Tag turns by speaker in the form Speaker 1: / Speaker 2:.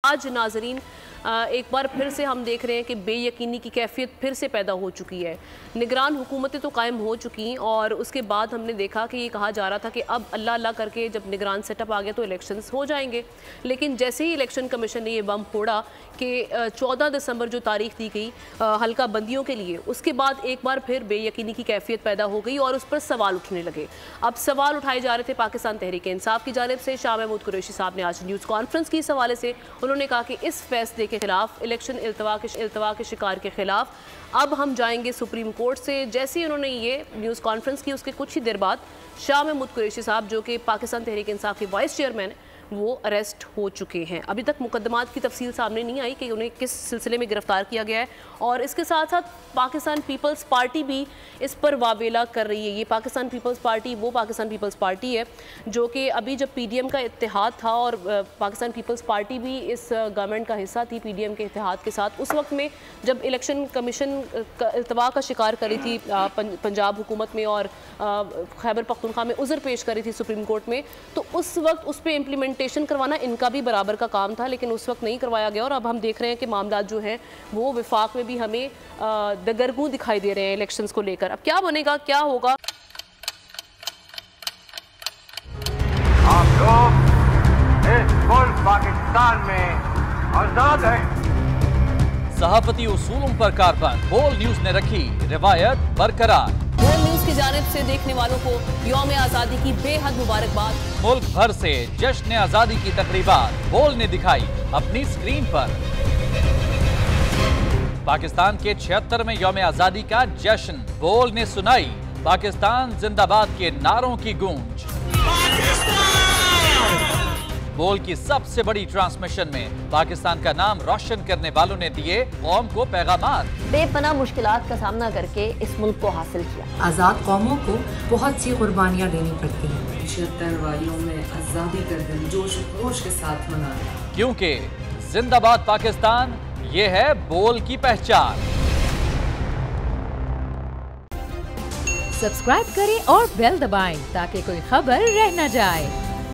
Speaker 1: आज नाजरीन एक बार फिर से हम देख रहे हैं कि बेयकीनी की कैफियत फिर से पैदा हो चुकी है। निगरान हुकूमतें तो कायम हो चुकी और उसके बाद हमने देखा कि ये कहा जा रहा था कि अब अल्लाह अल्लाह करके जब निगरान सेटअप आ गया तो इलेक्शंस हो जाएंगे। लेकिन जैसे ही इलेक्शन कमीशन ने ये बम फोड़ा कि 14 दिसंबर जो तारीख दी गई हल्का बंदियों के लिए, उसके बाद एक बार फिर बेयकीनी की कैफियत पैदा हो गई और उस पर सवाल उठने लगे। अब सवाल उठाए जा रहे थे पाकिस्तान तहरीक इंसाफ की जानिब से। शाह महमूद कुरैशी साहब ने आज न्यूज़ कॉन्फ्रेंस की इस हवाले से उन्होंने कहा कि इस फैसले के खिलाफ, इलेक्शन इल्तवा के शिकार के खिलाफ अब हम जाएंगे सुप्रीम कोर्ट से। जैसे ही उन्होंने ये न्यूज़ कॉन्फ्रेंस की उसके कुछ ही देर बाद शाह महमूद कुरैशी साहब जो कि पाकिस्तान तहरीक इंसाफ के वाइस चेयरमैन वो अरेस्ट हो चुके हैं। अभी तक मुकदमात की तफसील सामने नहीं आई कि उन्हें किस सिलसिले में गिरफ्तार किया गया है और इसके साथ साथ पाकिस्तान पीपल्स पार्टी भी इस पर वावेला कर रही है। ये पाकिस्तान पीपल्स पार्टी वो पाकिस्तान पीपल्स पार्टी है जो कि अभी जब पीडीएम का इत्तेहाद था और पाकिस्तान पीपल्स पार्टी भी इस गवर्नमेंट का हिस्सा थी पीडीएम के इत्तेहाद के साथ, उस वक्त में जब इलेक्शन कमीशन इल्तवा का शिकार करी थी पंजाब हुकूमत में और खैबर पख्तूनख्वा में उज़र पेश करी थी सुप्रीम कोर्ट में, तो उस वक्त उस पर इम्प्लीमेंटेशन करवाना इनका भी बराबर का काम था, लेकिन उस वक्त नहीं करवाया गया। और अब हम देख रहे हैं कि मामला जो है वो विफाक में भी हमें दगरगू दिखाई दे रहे हैं इलेक्शंस को लेकर। अब क्या बनेगा, क्या होगा?
Speaker 2: आप लोग इस मुल्क पाकिस्तान में आजाद हैं।
Speaker 3: सहाफती उसूलों पर कारबंद बोल न्यूज ने रखी रिवायत बरकरार।
Speaker 1: बोल न्यूज की जानिब से देखने वालों को यौम आज़ादी की बेहद मुबारकबाद।
Speaker 3: मुल्क भर से जश्न आज़ादी की तकरीबात बोल ने दिखाई अपनी स्क्रीन पर। पाकिस्तान के 76वें यौम आज़ादी का जश्न बोल ने सुनाई पाकिस्तान जिंदाबाद के नारों की गूंज। बोल की सबसे बड़ी ट्रांसमिशन में पाकिस्तान का नाम रोशन करने वालों ने दिए कौम को पैगामात।
Speaker 4: बेपनाह मुश्किलात का सामना करके इस मुल्क को हासिल किया।
Speaker 5: आज़ाद कौमों को बहुत सी कुर्बानियाँ देनी पड़ती हैं।
Speaker 6: 76 वालियों में आज़ादी का दिन जोश खरोश के साथ मनाया,
Speaker 3: क्योंकि जिंदाबाद पाकिस्तान ये है बोल की पहचान।
Speaker 7: सब्सक्राइब करें और बेल दबाएं ताकि कोई खबर रह न जाए।